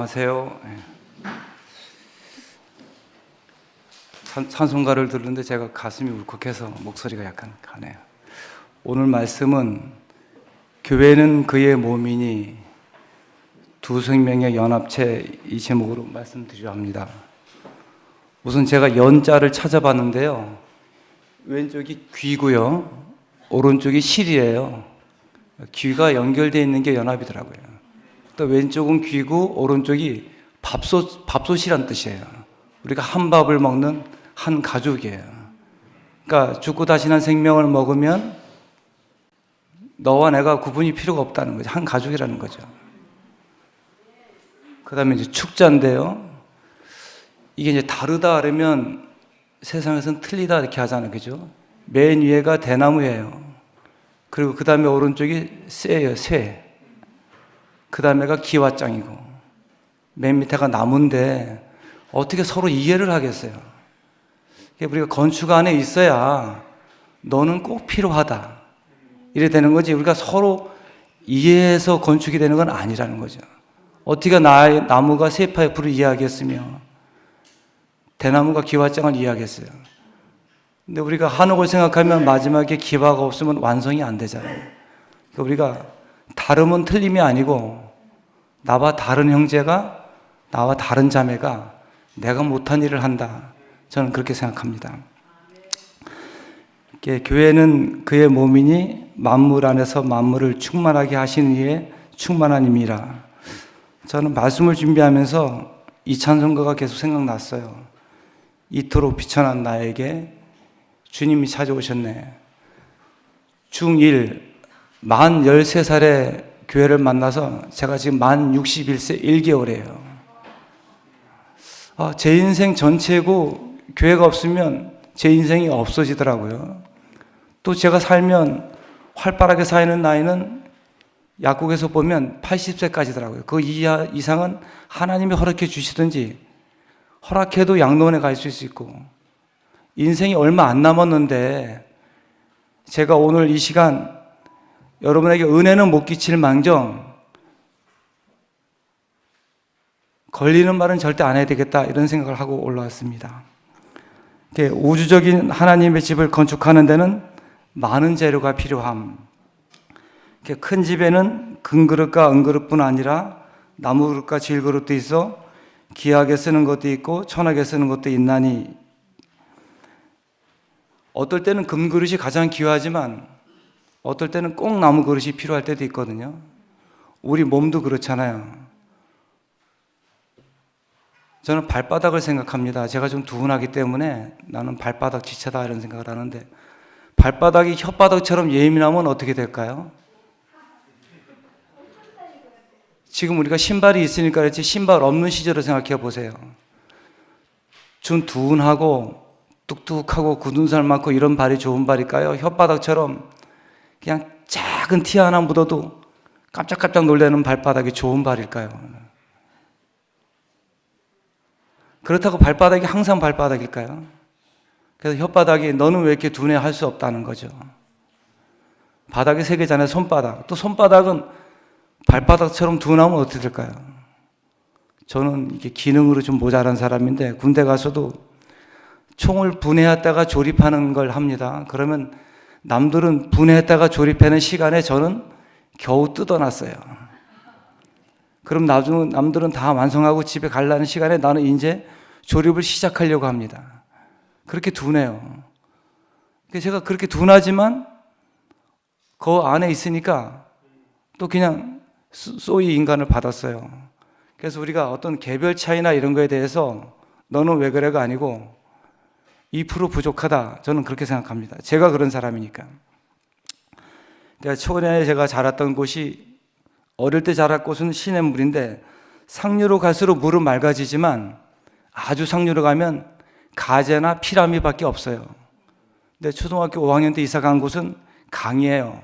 안녕하세요. 찬송가를 들었는데 제가 가슴이 울컥해서 목소리가 약간 가네요. 오늘 말씀은 교회는 그의 몸이니 두 생명의 연합체, 이 제목으로 말씀드리려 합니다. 우선 제가 연자를 찾아봤는데요, 왼쪽이 귀고요, 오른쪽이 실이에요. 귀가 연결되어 있는 게 연합이더라고요. 또 왼쪽은 귀고 오른쪽이 밥솥이란 뜻이에요. 우리가 한 밥을 먹는 한 가족이에요. 그러니까 죽고 다시난 생명을 먹으면 너와 내가 구분이 필요가 없다는 거죠. 한 가족이라는 거죠. 그 다음에 이제 축자인데요, 이게 이제 다르다 그러면 세상에서는 틀리다 이렇게 하잖아요. 그죠? 맨 위에가 대나무예요. 그리고 그 다음에 오른쪽이 쇠예요. 쇠. 그 다음에가 기와장이고 맨 밑에가 나무인데 어떻게 서로 이해를 하겠어요? 우리가 건축 안에 있어야 너는 꼭 필요하다 이래 되는 거지, 우리가 서로 이해해서 건축이 되는 건 아니라는 거죠. 어떻게 나무가 세 파이프를 이해하겠으며 대나무가 기와장을 이해하겠어요? 근데 우리가 한옥을 생각하면 마지막에 기와가 없으면 완성이 안 되잖아요. 그러니까 우리가 다름은 틀림이 아니고 나와 다른 형제가, 나와 다른 자매가 내가 못한 일을 한다, 저는 그렇게 생각합니다. 교회는 그의 몸이니 만물 안에서 만물을 충만하게 하시는 이의 충만한 힘이라. 저는 말씀을 준비하면서 이 찬송가가 계속 생각났어요. 이토록 비천한 나에게 주님이 찾아오셨네. 중1 만 13살에 교회를 만나서 제가 지금 만 61세 1개월이에요. 제 인생 전체고 교회가 없으면 제 인생이 없어지더라고요. 또 제가 살면 활발하게 사는 나이는 약국에서 보면 80세까지더라고요. 그 이상은 하나님이 허락해 주시든지, 허락해도 양로원에 갈 수 있고, 인생이 얼마 안 남았는데 제가 오늘 이 시간 여러분에게 은혜는 못 끼칠 망정 걸리는 말은 절대 안 해야 되겠다, 이런 생각을 하고 올라왔습니다. 우주적인 하나님의 집을 건축하는 데는 많은 재료가 필요함. 큰 집에는 금그릇과 은그릇뿐 아니라 나무그릇과 질그릇도 있어 귀하게 쓰는 것도 있고 천하게 쓰는 것도 있나니, 어떨 때는 금그릇이 가장 귀하지만 어떨 때는 꼭 나무 그릇이 필요할 때도 있거든요. 우리 몸도 그렇잖아요. 저는 발바닥을 생각합니다. 제가 좀 둔하기 때문에 나는 발바닥 지체다 이런 생각을 하는데, 발바닥이 혓바닥처럼 예민하면 어떻게 될까요? 지금 우리가 신발이 있으니까 그렇지, 신발 없는 시절을 생각해 보세요. 좀 둔하고 뚝뚝하고 굳은 살 많고 이런 발이 좋은 발일까요? 혓바닥처럼 그냥 작은 티 하나 묻어도 깜짝깜짝 놀라는 발바닥이 좋은 발일까요? 그렇다고 발바닥이 항상 발바닥일까요? 그래서 혓바닥이 너는 왜 이렇게 둔해 할 수 없다는 거죠. 바닥이 세 개잖아요. 손바닥. 또 손바닥은 발바닥처럼 둔하면 어떻게 될까요? 저는 이게 기능으로 좀 모자란 사람인데 군대 가서도 총을 분해했다가 조립하는 걸 합니다. 그러면 남들은 분해했다가 조립하는 시간에 저는 겨우 뜯어놨어요. 그럼 나중에 남들은 다 완성하고 집에 가려는 시간에 나는 이제 조립을 시작하려고 합니다. 그렇게 둔해요. 제가 그렇게 둔하지만 그 안에 있으니까 또 그냥 소위 인간을 받았어요. 그래서 우리가 어떤 개별 차이나 이런 거에 대해서 너는 왜 그래가 아니고 2% 부족하다, 저는 그렇게 생각합니다. 제가 그런 사람이니까. 그러니까 초년에 제가 자랐던 곳이, 어릴 때 자랄 곳은 시냇물인데 상류로 갈수록 물은 맑아지지만 아주 상류로 가면 가재나 피라미밖에 없어요. 근데 초등학교 5학년 때 이사 간 곳은 강이에요.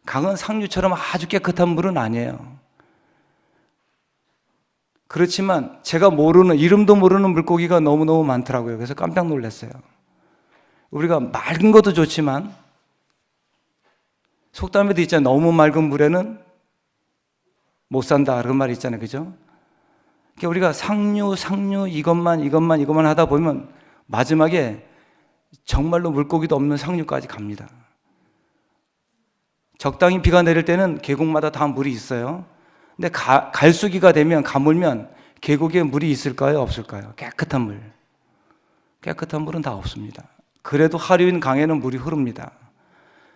강은 상류처럼 아주 깨끗한 물은 아니에요. 그렇지만 제가 모르는, 이름도 모르는 물고기가 너무너무 많더라고요. 그래서 깜짝 놀랐어요. 우리가 맑은 것도 좋지만 속담에도 있잖아요. 너무 맑은 물에는 못 산다, 그런 말이 있잖아요. 그죠? 그러니까 우리가 상류 이것만 하다 보면 마지막에 정말로 물고기도 없는 상류까지 갑니다. 적당히 비가 내릴 때는 계곡마다 다 물이 있어요. 근데 갈수기가 되면, 가물면 계곡에 물이 있을까요? 없을까요? 깨끗한 물. 깨끗한 물은 다 없습니다. 그래도 하류인 강에는 물이 흐릅니다.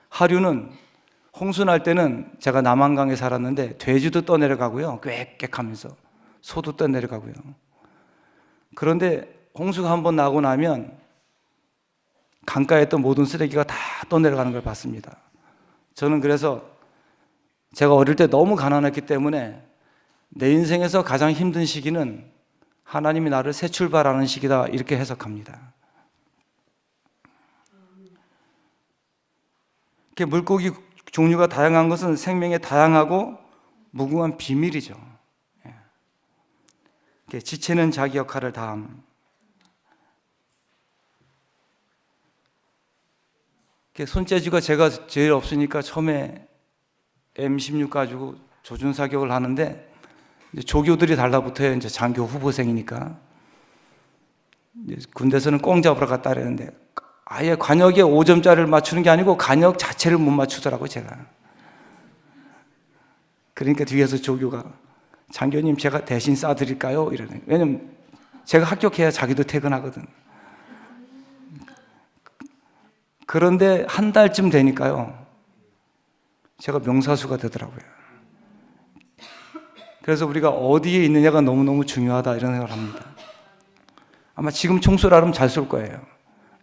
하류는 홍수 날 때는, 제가 남한강에 살았는데 돼지도 떠내려가고요. 꽥꽥하면서 소도 떠내려가고요. 그런데 홍수가 한번 나고 나면 강가에 있던 모든 쓰레기가 다 떠내려가는 걸 봤습니다. 저는 그래서 제가 어릴 때 너무 가난했기 때문에 내 인생에서 가장 힘든 시기는 하나님이 나를 새 출발하는 시기다, 이렇게 해석합니다. 물고기 종류가 다양한 것은 생명의 다양하고 무궁한 비밀이죠. 지체는 자기 역할을 다함. 손재주가 제가 제일 없으니까 처음에 M16 가지고 조준 사격을 하는데, 조교들이 달라붙어요. 이제 장교 후보생이니까. 군대에서는 꽁 잡으러 갔다 그랬는데 아예 관역에 5점짜리를 맞추는 게 아니고 관역 자체를 못 맞추더라고요, 제가. 그러니까 뒤에서 조교가, 장교님 제가 대신 쏴드릴까요? 이러네. 왜냐면 제가 합격해야 자기도 퇴근하거든. 그런데 한 달쯤 되니까요, 제가 명사수가 되더라고요. 그래서 우리가 어디에 있느냐가 너무너무 중요하다, 이런 생각을 합니다. 아마 지금 총소리 하면 잘 쏠 거예요.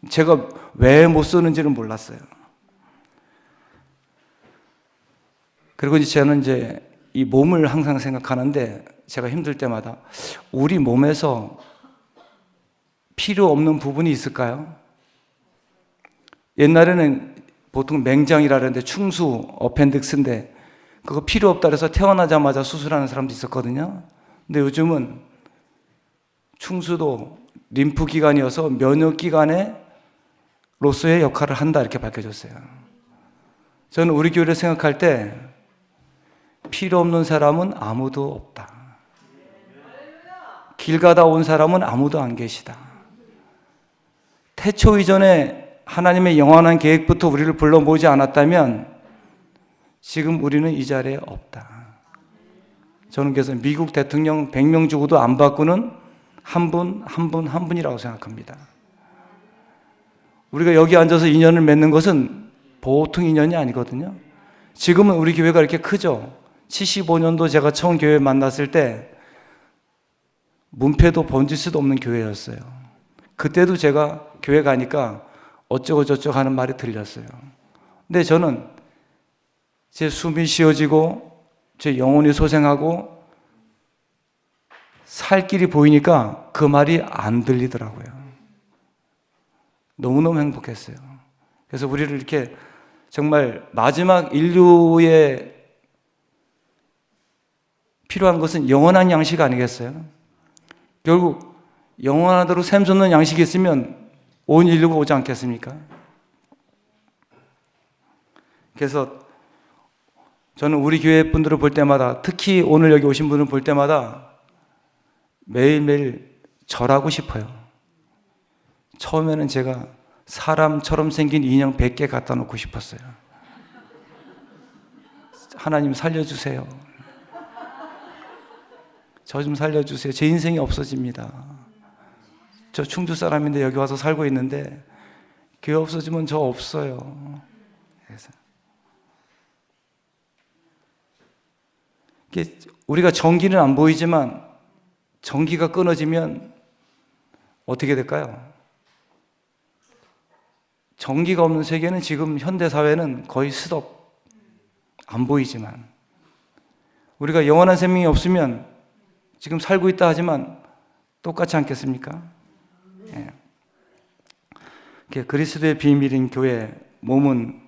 제가 왜 못 쏘는지는 몰랐어요. 그리고 저는 이제 이 몸을 항상 생각하는데, 제가 힘들 때마다 우리 몸에서 필요 없는 부분이 있을까요? 옛날에는 보통 맹장이라 그러는데 충수, 어펜딕스인데 그거 필요 없다 그래서 태어나자마자 수술하는 사람도 있었거든요. 근데 요즘은 충수도 림프기관이어서 면역기관로서의 역할을 한다, 이렇게 밝혀졌어요. 저는 우리 교회를 생각할 때 필요 없는 사람은 아무도 없다. 길 가다 온 사람은 아무도 안 계시다. 태초 이전에 하나님의 영원한 계획부터 우리를 불러 모으지 않았다면 지금 우리는 이 자리에 없다. 저는 그래서 미국 대통령 100명 주고도 안 바꾸는 한 분이라고 생각합니다. 우리가 여기 앉아서 인연을 맺는 것은 보통 인연이 아니거든요. 지금은 우리 교회가 이렇게 크죠. 75년도 제가 처음 교회 만났을 때 문패도 번질 수도 없는 교회였어요. 그때도 제가 교회 가니까 어쩌고 저쩌고 하는 말이 들렸어요. 근데 저는 제 숨이 쉬어지고 제 영혼이 소생하고 살 길이 보이니까 그 말이 안 들리더라고요. 너무너무 행복했어요. 그래서 우리를 이렇게 정말 마지막 인류에 필요한 것은 영원한 양식 아니겠어요? 결국 영원하도록 샘솟는 양식이 있으면 온 인류가 오지 않겠습니까? 그래서 저는 우리 교회 분들을 볼 때마다, 특히 오늘 여기 오신 분을 볼 때마다 매일매일 절하고 싶어요. 처음에는 제가 사람처럼 생긴 인형 100개 갖다 놓고 싶었어요. 하나님 살려주세요. 저 좀 살려주세요. 제 인생이 없어집니다. 저 충주 사람인데 여기 와서 살고 있는데 교회 없어지면 저 없어요. 그래서 우리가 전기는 안 보이지만 전기가 끊어지면 어떻게 될까요? 전기가 없는 세계는 지금 현대 사회는 거의 스톱, 안 보이지만 우리가 영원한 생명이 없으면 지금 살고 있다 하지만 똑같지 않겠습니까? 예. 그리스도의 비밀인 교회, 몸은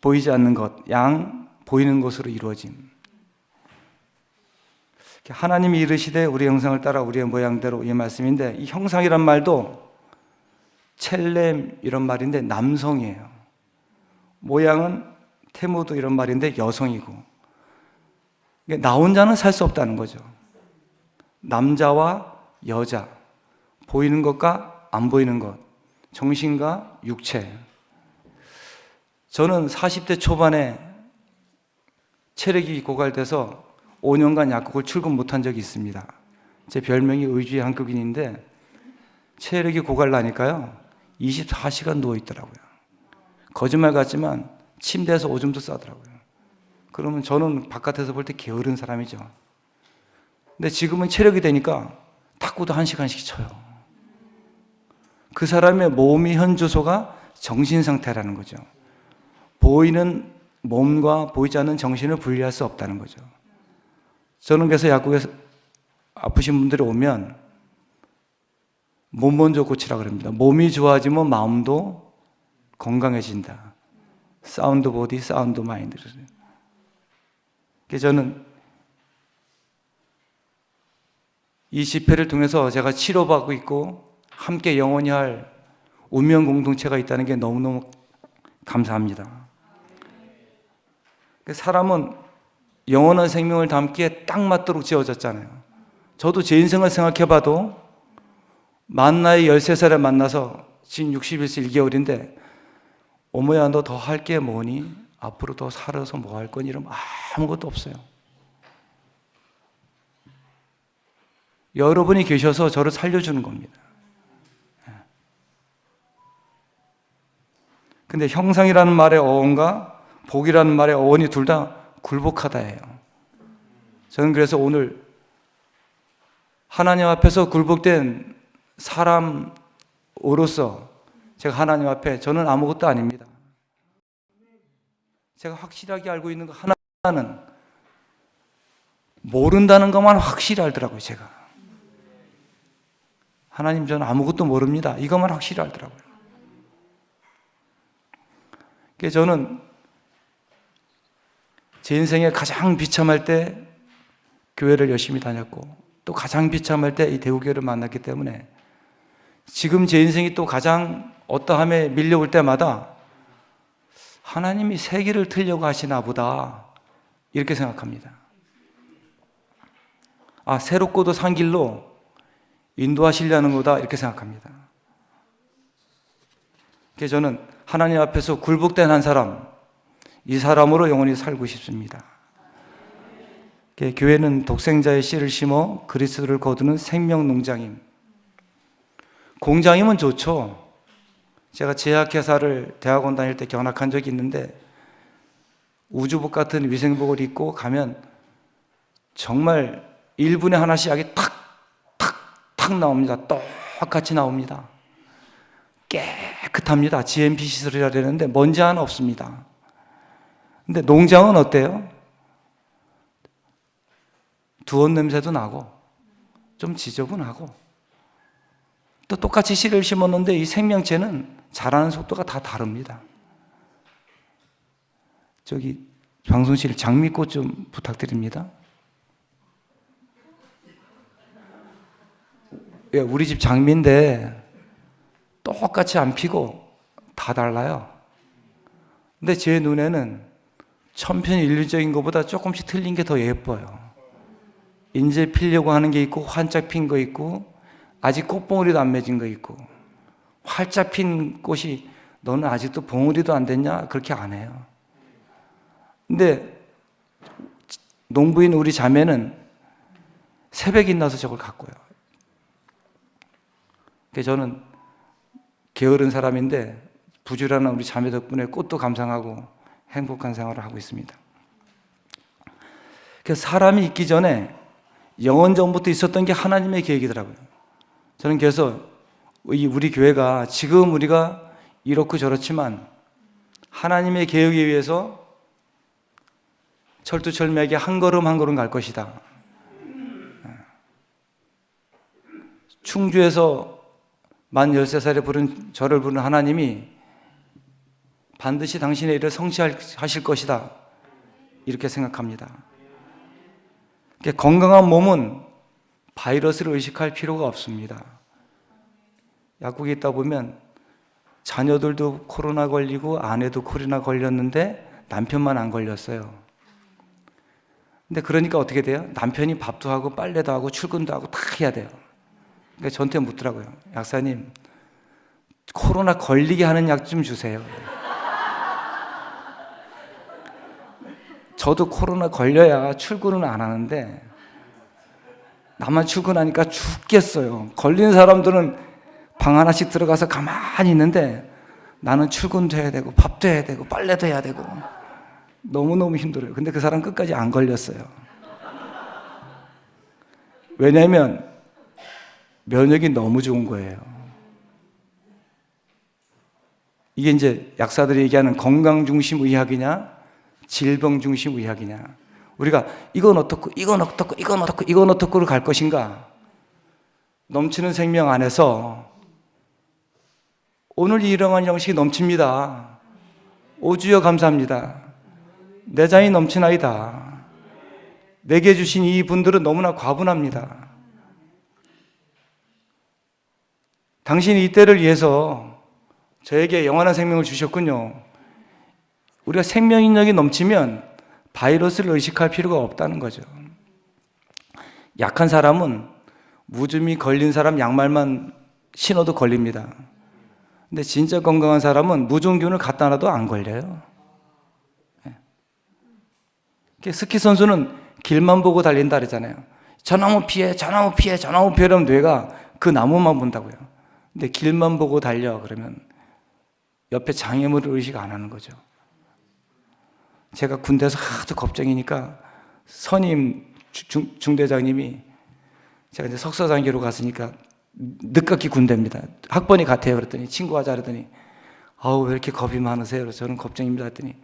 보이지 않는 것, 양, 보이는 것으로 이루어짐. 하나님이 이르시되 우리 형상을 따라 우리의 모양대로, 이 말씀인데, 이 형상이란 말도 첼렘 이런 말인데 남성이에요. 모양은 테모도 이런 말인데 여성이고, 나 혼자는 살 수 없다는 거죠. 남자와 여자, 보이는 것과 안 보이는 것, 정신과 육체. 저는 40대 초반에 체력이 고갈돼서 5년간 약국을 출근 못한 적이 있습니다. 제 별명이 의주의 한국인인데 체력이 고갈나니까요 24시간 누워있더라고요. 거짓말 같지만 침대에서 오줌도 싸더라고요. 그러면 저는 바깥에서 볼 때 게으른 사람이죠. 근데 지금은 체력이 되니까 탁구도 1시간씩 쳐요. 그 사람의 몸의 현주소가 정신 상태라는 거죠. 보이는 몸과 보이지 않는 정신을 분리할 수 없다는 거죠. 저는 그래서 약국에서 아프신 분들이 오면 몸 먼저 고치라 그럽니다. 몸이 좋아지면 마음도 건강해진다. 사운드 보디, 사운드 마인드. 그래서 저는 이 집회를 통해서 제가 치료받고 있고 함께 영원히 할 운명 공동체가 있다는 게 너무너무 감사합니다. 사람은 영원한 생명을 담기에 딱 맞도록 지어졌잖아요. 저도 제 인생을 생각해봐도 만 나이 13살에 만나서 지금 61세 1개월인데 어머야 너 더 할 게 뭐니? 앞으로 더 살아서 뭐 할 거니? 이러면 아무것도 없어요. 여러분이 계셔서 저를 살려주는 겁니다. 근데 형상이라는 말의 어원과 복이라는 말의 어원이 둘 다 굴복하다예요. 저는 그래서 오늘 하나님 앞에서 굴복된 사람으로서 제가 하나님 앞에 저는 아무것도 아닙니다. 제가 확실하게 알고 있는 거 하나는 모른다는 것만 확실히 알더라고요. 제가 하나님 저는 아무것도 모릅니다. 이것만 확실히 알더라고요. 그래서 저는 제 인생에 가장 비참할 때 교회를 열심히 다녔고 또 가장 비참할 때 이 대우교회를 만났기 때문에 지금 제 인생이 또 가장 어떠함에 밀려올 때마다 하나님이 세계를 틀려고 하시나 보다 이렇게 생각합니다. 아, 새롭고도 산 길로 인도하시려는 거다 이렇게 생각합니다. 그래서 저는 하나님 앞에서 굴복된 한 사람, 이 사람으로 영원히 살고 싶습니다. 교회는 독생자의 씨를 심어 그리스도를 거두는 생명농장임. 공장이면 좋죠. 제가 제약회사를 대학원 다닐 때 견학한 적이 있는데 우주복 같은 위생복을 입고 가면 정말 1분에 하나씩 약이 탁 나옵니다. 똑같이 나옵니다. 깨끗합니다. GMP 시설이라 그러는데 먼지 하나 없습니다. 근데 농장은 어때요? 두원 냄새도 나고 좀 지저분하고 또 똑같이 씨를 심었는데 이 생명체는 자라는 속도가 다 다릅니다. 저기 방송실 장미꽃 좀 부탁드립니다. 예, 우리 집 장미인데 똑같이 안 피고 다 달라요. 근데 제 눈에는 천편일률적인 것보다 조금씩 틀린 게 더 예뻐요. 이제 피려고 하는 게 있고 활짝 핀 거 있고 아직 꽃봉오리도 안 맺은 거 있고 활짝 핀 꽃이 너는 아직도 봉오리도 안 됐냐? 그렇게 안 해요. 근데 농부인 우리 자매는 새벽이 나서 저걸 갖고요. 그래서 저는 게으른 사람인데 부지런한 우리 자매 덕분에 꽃도 감상하고 행복한 생활을 하고 있습니다. 그래서 사람이 있기 전에 영원 전부터 있었던 게 하나님의 계획이더라고요. 저는 그래서 우리 교회가 지금 우리가 이렇고 저렇지만 하나님의 계획에 의해서 철두철미하게 한 걸음 한 걸음 갈 것이다. 충주에서 만 13살에 저를 부른 하나님이 반드시 당신의 일을 성취하실 것이다. 이렇게 생각합니다. 건강한 몸은 바이러스를 의식할 필요가 없습니다. 약국에 있다 보면 자녀들도 코로나 걸리고 아내도 코로나 걸렸는데 남편만 안 걸렸어요. 근데 그러니까 어떻게 돼요? 남편이 밥도 하고 빨래도 하고 출근도 하고 다 해야 돼요. 그러니까 저한테 묻더라고요. 약사님, 코로나 걸리게 하는 약 좀 주세요. 저도 코로나 걸려야 출근은 안 하는데 나만 출근하니까 죽겠어요. 걸린 사람들은 방 하나씩 들어가서 가만히 있는데 나는 출근도 해야 되고 밥도 해야 되고 빨래도 해야 되고 너무너무 힘들어요. 근데 그 사람 끝까지 안 걸렸어요. 왜냐하면 면역이 너무 좋은 거예요. 이게 이제 약사들이 얘기하는 건강 중심 의학이냐 질병 중심 의학이냐. 우리가 이건 어떻고 이건 어떻고 이건 어떻고 이건 어떻고로 갈 것인가. 넘치는 생명 안에서 오늘 이 일용할 양식이 넘칩니다. 오주여 감사합니다. 내 잔이 넘치나이다. 내게 주신 이 분들은 너무나 과분합니다. 당신이 이때를 위해서 저에게 영원한 생명을 주셨군요. 우리가 생명력이 넘치면 바이러스를 의식할 필요가 없다는 거죠. 약한 사람은 무좀이 걸린 사람 양말만 신어도 걸립니다. 근데 진짜 건강한 사람은 무좀균을 갖다 놔도 안 걸려요. 스키 선수는 길만 보고 달린다 그러잖아요. 저 나무 피해, 저 나무 피해, 저 나무 피해 이러면 뇌가 그 나무만 본다고요. 근데 길만 보고 달려 그러면 옆에 장애물을 의식 안 하는 거죠. 제가 군대에서 하도 겁쟁이니까 선임 중대장님이 제가 이제 석사장교로 갔으니까 늦깎이 군대입니다. 학번이 같아요. 그랬더니 친구하자 그랬더니 아우 왜 이렇게 겁이 많으세요? 그래서 저는 겁쟁입니다. 그랬더니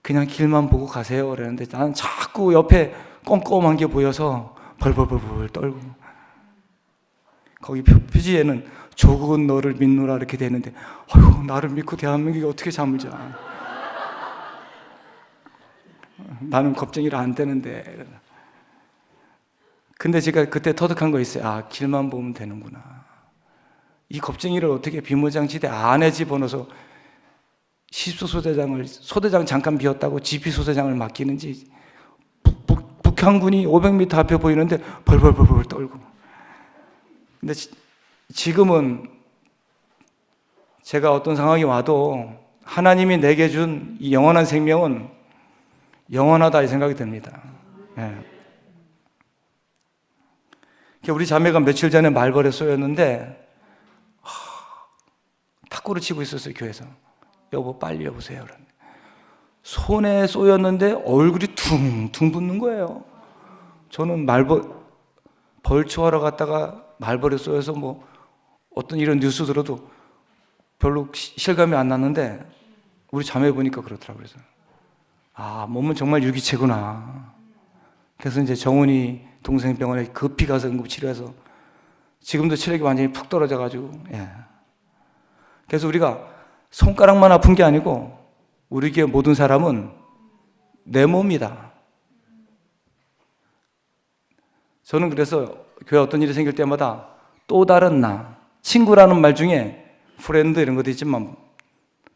그냥 길만 보고 가세요. 그랬는데 나는 자꾸 옆에 꼼꼼한 게 보여서 벌벌벌 떨고 거기 표지에는 조국은 너를 믿노라 이렇게 되는데 아유 나를 믿고 대한민국이 어떻게 잠을 자. 나는 겁쟁이라 안 되는데. 근데 제가 그때 터득한 거 있어요. 아, 길만 보면 되는구나. 이 겁쟁이를 어떻게 비무장지대 안에 집어넣어서 시수소대장을, 소대장 잠깐 비었다고 지피소대장을 맡기는지 북한군이 500m 앞에 보이는데 벌벌벌벌 떨고. 근데 지금은 제가 어떤 상황이 와도 하나님이 내게 준 이 영원한 생명은 영원하다 이 생각이 듭니다. 예. 우리 자매가 며칠 전에 말벌에 쏘였는데 탁구를 치고 있었어요. 교회에서. 여보 빨리 여보세요. 손에 쏘였는데 얼굴이 퉁퉁 붓는 거예요. 저는 벌초하러 갔다가 말벌에 쏘여서 뭐 어떤 이런 뉴스 들어도 별로 실감이 안 났는데 우리 자매 보니까 그렇더라고요. 그래서 아, 몸은 정말 유기체구나. 그래서 이제 정훈이 동생 병원에 급히 가서 응급치료해서 지금도 체력이 완전히 푹 떨어져가지고, 예. 그래서 우리가 손가락만 아픈 게 아니고 우리 교회 모든 사람은 내 몸이다. 저는 그래서 교회 어떤 일이 생길 때마다 또 다른 나, 친구라는 말 중에 프렌드 이런 것도 있지만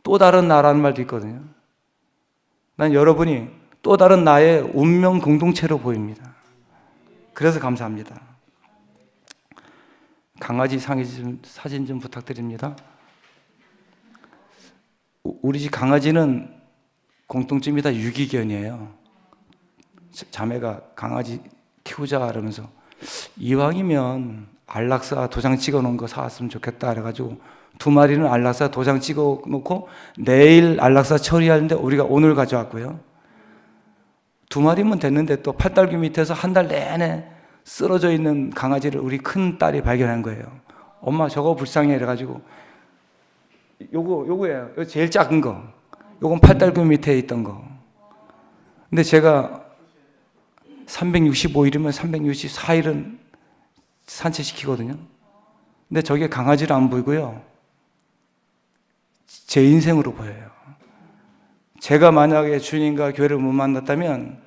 또 다른 나라는 말도 있거든요. 난 여러분이 또 다른 나의 운명 공동체로 보입니다. 그래서 감사합니다. 강아지 사진 좀 부탁드립니다. 우리 집 강아지는 공통점이 다 유기견이에요. 자매가 강아지 키우자 그러면서 이왕이면 안락사 도장 찍어 놓은 거 사왔으면 좋겠다 그래가지고 2마리는 안락사 도장 찍어 놓고 내일 안락사 처리하는데 우리가 오늘 가져왔고요. 2마리면 됐는데 또 팔달기 밑에서 한 달 내내 쓰러져 있는 강아지를 우리 큰 딸이 발견한 거예요. 엄마 저거 불쌍해 이래가지고 요거예요. 요 제일 작은 거. 요건 팔달기 밑에 있던 거. 근데 제가 365일이면 364일은 산책시키거든요. 근데 저게 강아지로 안 보이고요. 제 인생으로 보여요. 제가 만약에 주님과 교회를 못 만났다면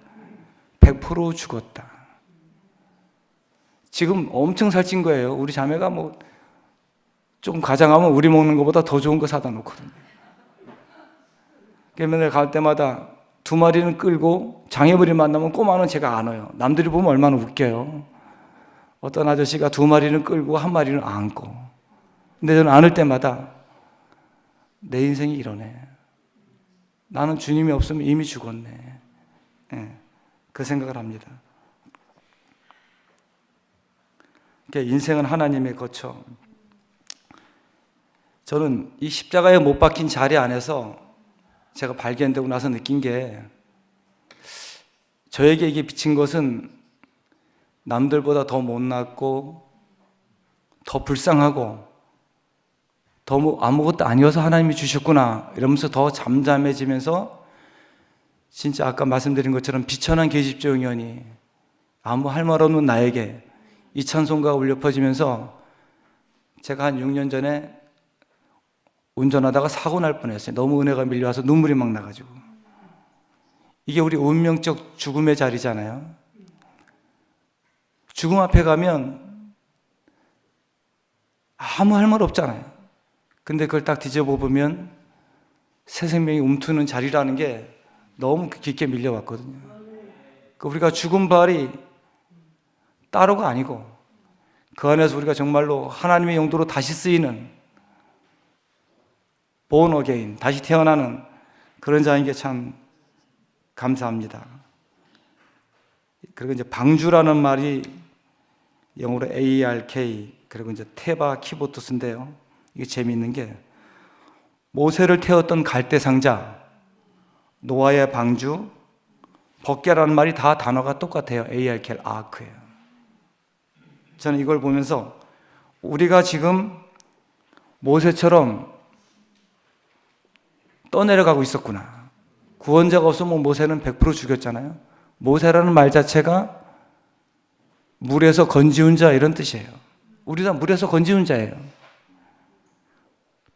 100% 죽었다. 지금 엄청 살찐 거예요. 우리 자매가 뭐 좀 가장하면 우리 먹는 것보다 더 좋은 거 사다 놓거든요. 맨날 갈 때마다 두 마리는 끌고 장애물이 만나면 꼬마는 제가 안아요. 남들이 보면 얼마나 웃겨요. 어떤 아저씨가 두 마리는 끌고 한 마리는 안고. 근데 저는 안을 때마다 내 인생이 이러네. 나는 주님이 없으면 이미 죽었네. 예, 그 생각을 합니다. 인생은 하나님의 거처. 저는 이 십자가에 못 박힌 자리 안에서 제가 발견되고 나서 느낀 게, 저에게 이게 비친 것은 남들보다 더 못났고 더 불쌍하고 더 아무것도 아니어서 하나님이 주셨구나 이러면서 더 잠잠해지면서, 진짜 아까 말씀드린 것처럼 비천한 계집종이오니 아무 할 말 없는 나에게 이 찬송가가 울려 퍼지면서, 제가 한 6년 전에 운전하다가 사고 날 뻔했어요. 너무 은혜가 밀려와서 눈물이 막 나가지고. 이게 우리 운명적 죽음의 자리잖아요. 죽음 앞에 가면 아무 할 말 없잖아요. 근데 그걸 딱 뒤져보면 새 생명이 움트는 자리라는 게 너무 깊게 밀려왔거든요. 우리가 죽은 발이 따로가 아니고 그 안에서 우리가 정말로 하나님의 용도로 다시 쓰이는, born again, 다시 태어나는 그런 자인 게 참 감사합니다. 그리고 이제 방주라는 말이 영어로 ARK, 그리고 이제 테바 키보투스인데요. 이게 재미있는 게, 모세를 태웠던 갈대 상자, 노아의 방주, 법궤라는 말이 다 단어가 똑같아요. ARK, 아크예요. 저는 이걸 보면서 우리가 지금 모세처럼 떠내려가고 있었구나. 구원자가 없으면 모세는 100% 죽였잖아요. 모세라는 말 자체가 물에서 건지운 자 이런 뜻이에요. 우리 다 물에서 건지운 자예요.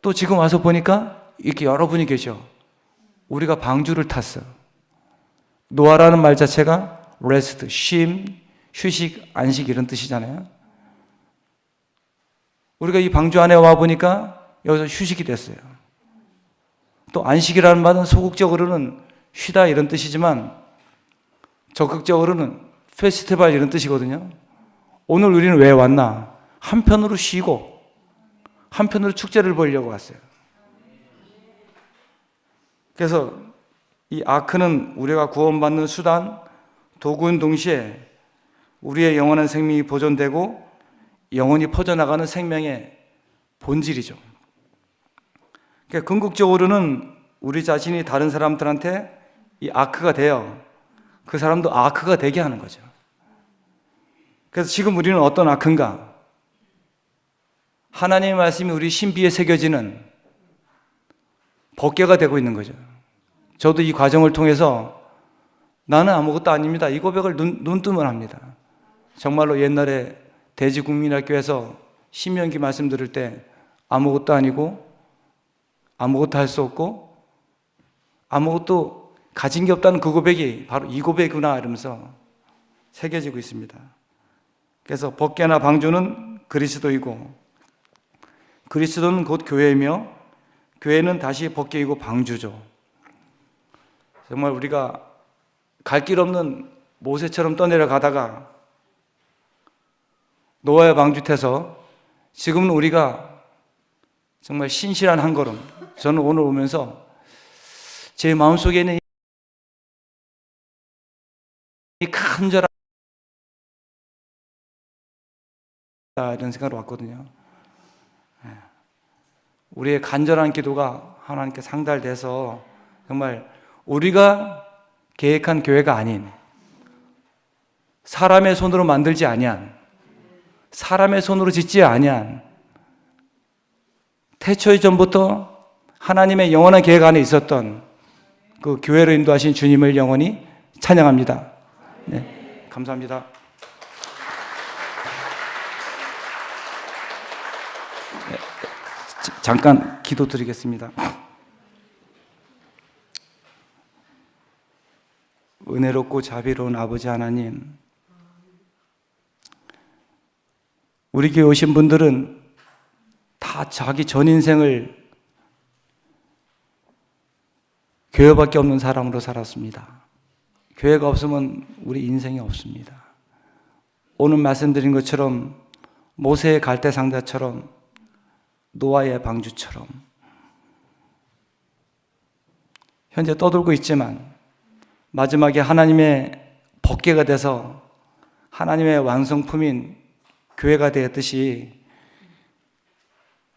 또 지금 와서 보니까 이렇게 여러분이 계셔. 우리가 방주를 탔어. 노아라는 말 자체가 rest, 쉼, 휴식, 안식 이런 뜻이잖아요. 우리가 이 방주 안에 와 보니까 여기서 휴식이 됐어요. 또 안식이라는 말은 소극적으로는 쉬다 이런 뜻이지만 적극적으로는 페스티벌 이런 뜻이거든요. 오늘 우리는 왜 왔나? 한편으로 쉬고 한편으로 축제를 보려고 왔어요. 그래서 이 아크는 우리가 구원받는 수단, 도구인 동시에 우리의 영원한 생명이 보존되고 영원히 퍼져나가는 생명의 본질이죠. 그러니까 궁극적으로는 우리 자신이 다른 사람들한테 이 아크가 되어 그 사람도 아크가 되게 하는 거죠. 그래서 지금 우리는 어떤 아크인가? 하나님의 말씀이 우리 신비에 새겨지는 법궤가 되고 있는 거죠. 저도 이 과정을 통해서 나는 아무것도 아닙니다, 이 고백을 눈 뜨면 합니다. 정말로 옛날에 대지국민학교에서 신명기 말씀 들을 때 아무것도 아니고 아무것도 할 수 없고 아무것도 가진 게 없다는 그 고백이 바로 이 고백이구나 이러면서 새겨지고 있습니다. 그래서 법궤나 방주는 그리스도이고 그리스도는 곧 교회이며 교회는 다시 법궤이고 방주죠. 정말 우리가 갈 길 없는 모세처럼 떠내려가다가 노아의 방주 태서 지금은 우리가 정말 신실한 한 걸음, 저는 오늘 오면서 제 마음속에 있는 이 간절한 이런 생각으로 왔거든요. 우리의 간절한 기도가 하나님께 상달돼서 정말 우리가 계획한 교회가 아닌, 사람의 손으로 만들지 아니한, 사람의 손으로 짓지 아니한, 태초의 전부터 하나님의 영원한 계획 안에 있었던 그 교회로 인도하신 주님을 영원히 찬양합니다. 네, 감사합니다. 네, 잠깐 기도 드리겠습니다. 은혜롭고 자비로운 아버지 하나님, 우리 교회 오신 분들은 다 자기 전 인생을 교회밖에 없는 사람으로 살았습니다. 교회가 없으면 우리 인생이 없습니다. 오늘 말씀드린 것처럼 모세의 갈대 상자처럼 노아의 방주처럼 현재 떠돌고 있지만 마지막에 하나님의 법궤가 돼서 하나님의 완성품인 교회가 되었듯이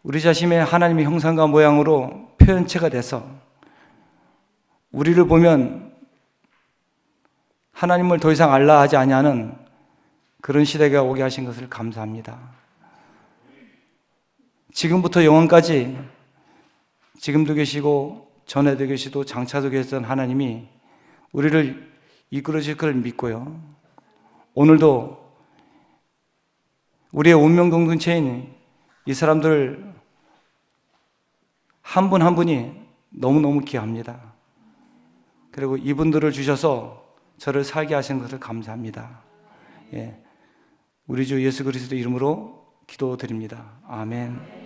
우리 자신의 하나님의 형상과 모양으로 표현체가 돼서 우리를 보면 하나님을 더 이상 알라 하지 아니하는 그런 시대가 오게 하신 것을 감사합니다. 지금부터 영원까지 지금도 계시고 전에도 계시고 장차도 계시던 하나님이 우리를 이끌어 주실 걸 믿고요. 오늘도 우리의 운명 공동체인 이 사람들 한 분 한 분이 너무너무 귀합니다. 그리고 이분들을 주셔서 저를 살게 하시는 것을 감사합니다. 예, 우리 주 예수 그리스도 이름으로 기도드립니다. 아멘.